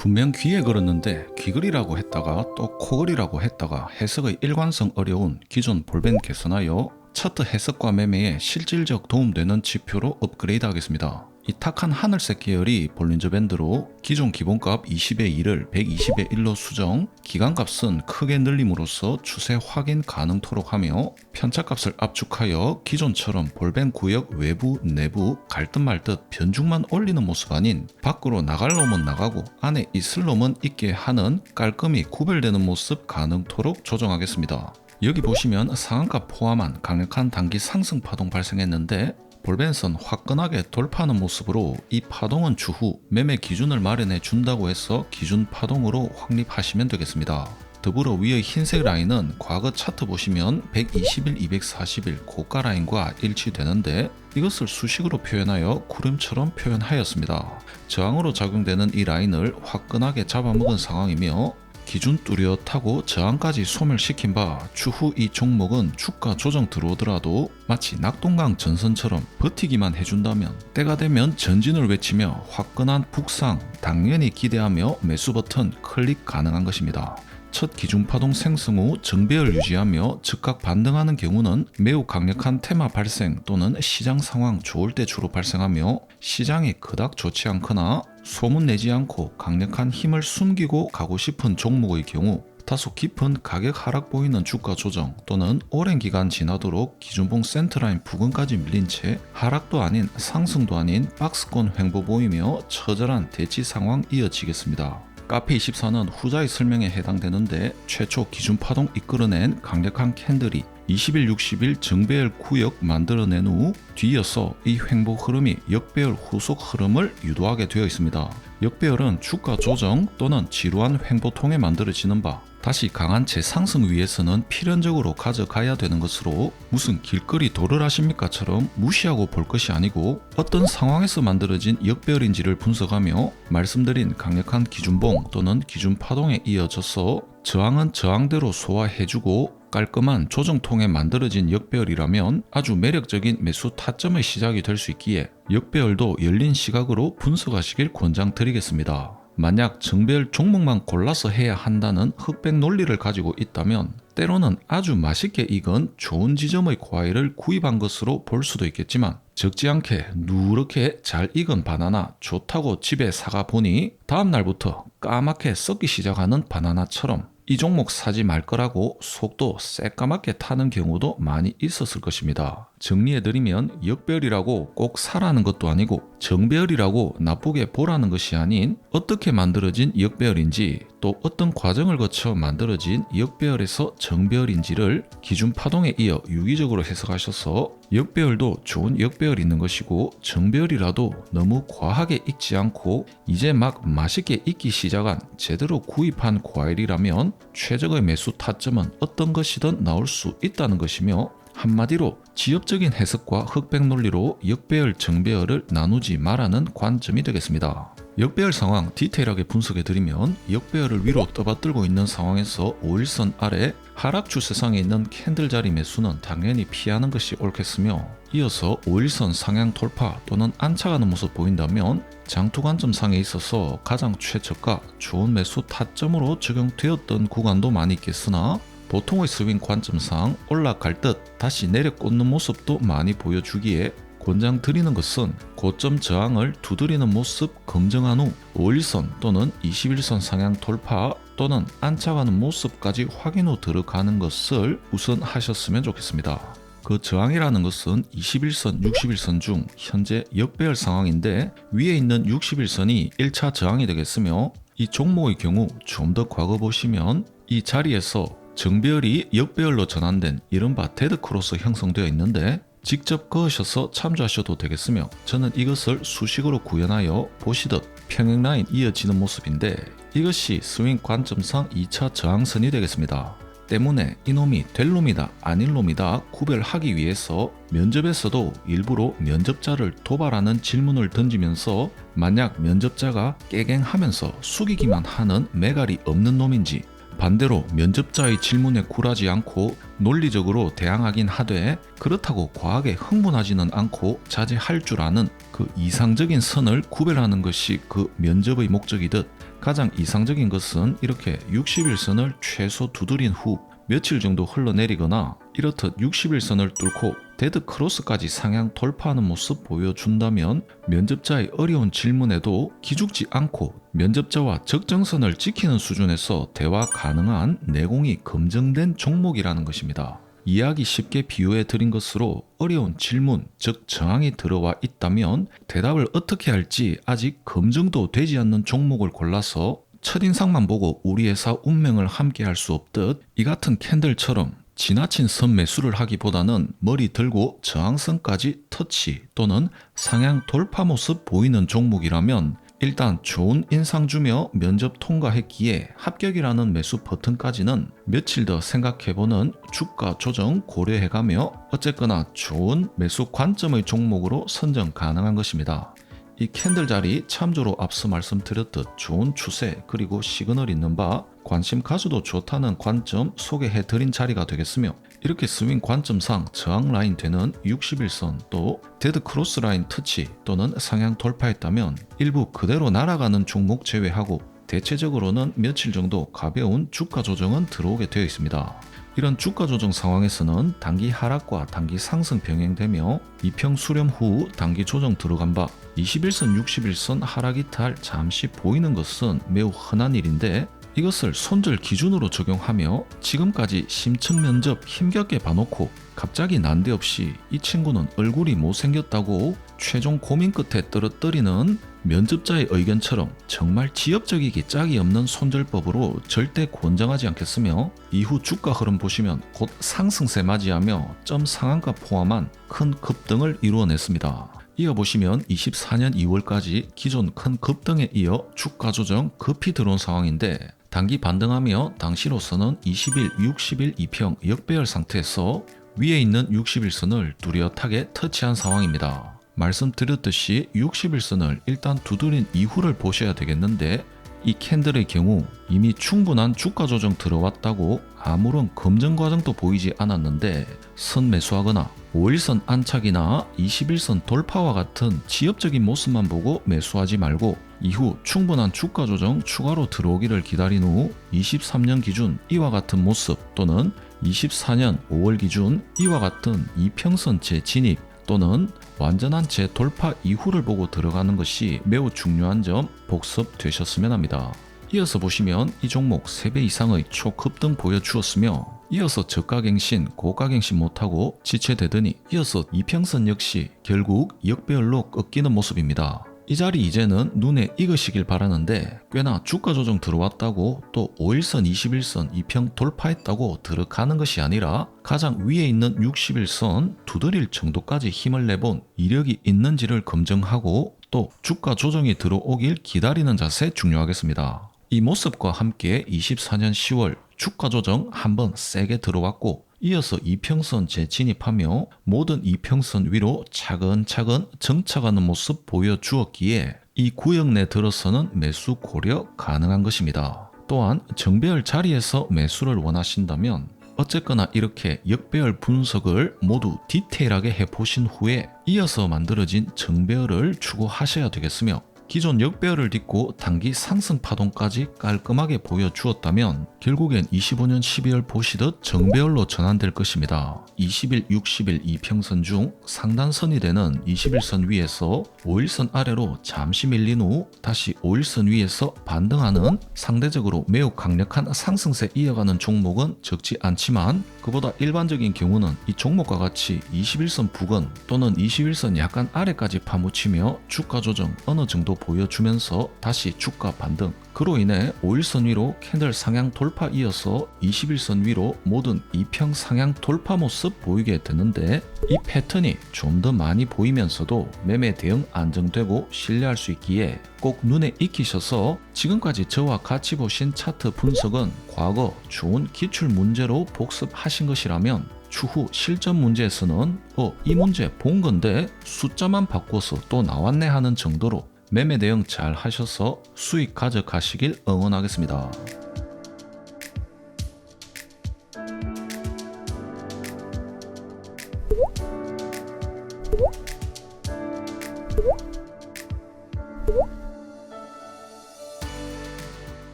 분명 귀에 걸었는데 귀걸이라고 했다가 또 코걸이라고 했다가 해석의 일관성 어려운 기존 볼펜 개선하여 차트 해석과 매매에 실질적 도움되는 지표로 업그레이드 하겠습니다. 이 탁한 하늘색 계열이 볼린저 밴드로 기존 기본값 20의 2를 120의 1로 수정, 기간값은 크게 늘림으로써 추세 확인 가능토록 하며 편차값을 압축하여 기존처럼 볼펜 구역 외부 내부 갈듯 말듯 변중만 올리는 모습 아닌 밖으로 나갈 놈은 나가고 안에 있을 놈은 있게 하는 깔끔히 구별되는 모습 가능토록 조정하겠습니다. 여기 보시면 상한가 포함한 강력한 단기 상승 파동 발생했는데 볼펜선 화끈하게 돌파하는 모습으로 이 파동은 추후 매매 기준을 마련해 준다고 해서 기준 파동으로 확립하시면 되겠습니다. 더불어 위의 흰색 라인은 과거 차트 보시면 120일, 240일 고가 라인과 일치되는데 이것을 수식으로 표현하여 구름처럼 표현하였습니다. 저항으로 작용되는 이 라인을 화끈하게 잡아먹은 상황이며 기준 뚜렷하고 저항까지 소멸시킨 바 추후 이 종목은 주가 조정 들어오더라도 마치 낙동강 전선처럼 버티기만 해준다면 때가 되면 전진을 외치며 화끈한 북상 당연히 기대하며 매수 버튼 클릭 가능한 것입니다. 첫 기준파동 생성 후 정배열 유지하며 즉각 반등하는 경우는 매우 강력한 테마 발생 또는 시장 상황 좋을 때 주로 발생하며 시장이 그닥 좋지 않거나 소문 내지 않고 강력한 힘을 숨기고 가고 싶은 종목의 경우 다소 깊은 가격 하락 보이는 주가 조정 또는 오랜 기간 지나도록 기준봉 센터라인 부근까지 밀린 채 하락도 아닌 상승도 아닌 박스권 횡보 보이며 처절한 대치 상황 이어지겠습니다. 카페24는 후자의 설명에 해당되는데 최초 기준 파동 이끌어낸 강력한 캔들이 20일, 60일 정배열 구역 만들어낸 후 뒤이어서 이 횡보 흐름이 역배열 후속 흐름을 유도하게 되어 있습니다. 역배열은 주가 조정 또는 지루한 횡보통에 만들어지는 바 다시 강한 재상승 위해서는 필연적으로 가져가야 되는 것으로 무슨 길거리 도를 하십니까처럼 무시하고 볼 것이 아니고 어떤 상황에서 만들어진 역배열인지를 분석하며 말씀드린 강력한 기준봉 또는 기준파동에 이어져서 저항은 저항대로 소화해주고 깔끔한 조정통에 만들어진 역배열이라면 아주 매력적인 매수 타점의 시작이 될 수 있기에 역배열도 열린 시각으로 분석하시길 권장드리겠습니다. 만약 정배열 종목만 골라서 해야 한다는 흑백 논리를 가지고 있다면 때로는 아주 맛있게 익은 좋은 지점의 과일을 구입한 것으로 볼 수도 있겠지만 적지 않게 누렇게 잘 익은 바나나 좋다고 집에 사가 보니 다음날부터 까맣게 썩기 시작하는 바나나처럼 이 종목 사지 말 거라고 속도 새까맣게 타는 경우도 많이 있었을 것입니다. 정리해드리면 역배열이라고 꼭 사라는 것도 아니고 정배열이라고 나쁘게 보라는 것이 아닌 어떻게 만들어진 역배열인지 또 어떤 과정을 거쳐 만들어진 역배열에서 정배열인지를 기준 파동에 이어 유기적으로 해석하셔서 역배열도 좋은 역배열이 있는 것이고 정배열이라도 너무 과하게 익지 않고 이제 막 맛있게 익기 시작한 제대로 구입한 과일이라면 최적의 매수 타점은 어떤 것이든 나올 수 있다는 것이며 한마디로 지엽적인 해석과 흑백 논리로 역배열, 정배열을 나누지 말라는 관점이 되겠습니다. 역배열 상황 디테일하게 분석해드리면 역배열을 위로 떠받들고 있는 상황에서 5일선 아래 하락 추세상에 있는 캔들 자리 매수는 당연히 피하는 것이 옳겠으며 이어서 5일선 상향 돌파 또는 안착하는 모습 보인다면 장투 관점상에 있어서 가장 최저가 좋은 매수 타점으로 적용되었던 구간도 많이 있겠으나 보통의 스윙 관점상 올라갈 듯 다시 내려 꽂는 모습도 많이 보여주기에 권장드리는 것은 고점 저항을 두드리는 모습 검증한 후 5일선 또는 21선 상향 돌파 또는 안착하는 모습까지 확인 후 들어가는 것을 우선 하셨으면 좋겠습니다. 그 저항이라는 것은 21선, 60일선 중 현재 역배열 상황인데 위에 있는 60일선이 1차 저항이 되겠으며 이 종목의 경우 좀 더 과거 보시면 이 자리에서 정배열이 역배열로 전환된 이른바 데드크로스 형성되어 있는데 직접 그으셔서 참조하셔도 되겠으며 저는 이것을 수식으로 구현하여 보시듯 평행라인 이어지는 모습인데 이것이 스윙 관점상 2차 저항선이 되겠습니다. 때문에 이놈이 될 놈이다 아닐 놈이다 구별하기 위해서 면접에서도 일부러 면접자를 도발하는 질문을 던지면서 만약 면접자가 깨갱하면서 숙이기만 하는 매갈이 없는 놈인지 반대로 면접자의 질문에 굴하지 않고 논리적으로 대항하긴 하되 그렇다고 과하게 흥분하지는 않고 자제할 줄 아는 그 이상적인 선을 구별하는 것이 그 면접의 목적이듯 가장 이상적인 것은 이렇게 60일선을 최소 두드린 후 며칠 정도 흘러내리거나 이렇듯 60일선을 뚫고 데드 크로스까지 상향 돌파하는 모습 보여준다면 면접자의 어려운 질문에도 기죽지 않고 면접자와 적정선을 지키는 수준에서 대화 가능한 내공이 검증된 종목이라는 것입니다. 이해하기 쉽게 비유해 드린 것으로 어려운 질문, 즉 저항이 들어와 있다면 대답을 어떻게 할지 아직 검증도 되지 않는 종목을 골라서 첫인상만 보고 우리 회사 운명을 함께 할 수 없듯 이 같은 캔들처럼 지나친 선 매수를 하기보다는 머리 들고 저항선까지 터치 또는 상향 돌파 모습 보이는 종목이라면 일단 좋은 인상 주며 면접 통과했기에 합격이라는 매수 버튼까지는 며칠 더 생각해보는 주가 조정 고려해가며 어쨌거나 좋은 매수 관점의 종목으로 선정 가능한 것입니다. 이 캔들 자리 참조로 앞서 말씀드렸듯 좋은 추세 그리고 시그널 있는 바 관심 가져도 좋다는 관점 소개해드린 자리가 되겠으며 이렇게 스윙 관점상 저항 라인 되는 60일선 또 데드 크로스 라인 터치 또는 상향 돌파했다면 일부 그대로 날아가는 종목 제외하고 대체적으로는 며칠 정도 가벼운 주가 조정은 들어오게 되어 있습니다. 이런 주가 조정 상황에서는 단기 하락과 단기 상승 병행되며 이평 수렴 후 단기 조정 들어간 바 21선 60일선 하락 이탈 잠시 보이는 것은 매우 흔한 일인데 이것을 손절 기준으로 적용하며 지금까지 심층 면접 힘겹게 봐놓고 갑자기 난데없이 이 친구는 얼굴이 못생겼다고 최종 고민 끝에 떨어뜨리는 면접자의 의견처럼 정말 지엽적이기 짝이 없는 손절법으로 절대 권장하지 않겠으며 이후 주가 흐름 보시면 곧 상승세 맞이하며 점 상한가 포함한 큰 급등을 이루어냈습니다. 이어보시면 24년 2월까지 기존 큰 급등에 이어 주가 조정 급히 들어온 상황인데 단기 반등하며 당시로서는 20일, 60일 2평 역배열 상태에서 위에 있는 60일선을 뚜렷하게 터치한 상황입니다. 말씀드렸듯이 60일선을 일단 두드린 이후를 보셔야 되겠는데 이 캔들의 경우 이미 충분한 주가 조정 들어왔다고 아무런 검증 과정도 보이지 않았는데 선 매수하거나 5일선 안착이나 21선 돌파와 같은 지엽적인 모습만 보고 매수하지 말고 이후 충분한 주가 조정 추가로 들어오기를 기다린 후 23년 기준 이와 같은 모습 또는 24년 5월 기준 이와 같은 이평선 재진입 또는 완전한 재돌파 이후를 보고 들어가는 것이 매우 중요한 점 복습되셨으면 합니다. 이어서 보시면 이 종목 3배 이상의 초급등 보여주었으며 이어서 저가갱신, 고가갱신 못하고 지체되더니 이어서 이평선 역시 결국 역배열로 꺾이는 모습입니다. 이 자리 이제는 눈에 익으시길 바라는데 꽤나 주가 조정 들어왔다고 또 5일선, 21선 이평 돌파했다고 들어가는 것이 아니라 가장 위에 있는 60일선 두드릴 정도까지 힘을 내본 이력이 있는지를 검증하고 또 주가 조정이 들어오길 기다리는 자세 중요하겠습니다. 이 모습과 함께 24년 10월 주가 조정 한번 세게 들어왔고 이어서 이평선 재진입하며 모든 이평선 위로 차근차근 정착하는 모습 보여주었기에 이 구역 내 들어서는 매수 고려 가능한 것입니다. 또한 정배열 자리에서 매수를 원하신다면 어쨌거나 이렇게 역배열 분석을 모두 디테일하게 해보신 후에 이어서 만들어진 정배열을 추구하셔야 되겠으며 기존 역배열을 딛고 단기 상승 파동까지 깔끔하게 보여주었다면 결국엔 25년 12월 보시듯 정배열로 전환될 것입니다. 20일, 60일 이평선 중 상단선이 되는 21선 위에서 5일선 아래로 잠시 밀린 후 다시 5일선 위에서 반등하는 상대적으로 매우 강력한 상승세 이어가는 종목은 적지 않지만 그보다 일반적인 경우는 이 종목과 같이 21선 부근 또는 21선 약간 아래까지 파묻히며 주가 조정 어느 정도 보여주면서 다시 주가 반등 그로 인해 5일선 위로 캔들 상향 돌파 이어서 21선 위로 모든 이평 상향 돌파 모습 보이게 되는데 이 패턴이 좀 더 많이 보이면서도 매매 대응 안정되고 신뢰할 수 있기에 꼭 눈에 익히셔서 지금까지 저와 같이 보신 차트 분석은 과거 좋은 기출 문제로 복습하신 것이라면 추후 실전 문제에서는 이 문제 본 건데 숫자만 바꿔서 또 나왔네 하는 정도로 매매 대응 잘 하셔서 수익 가져가시길 응원하겠습니다.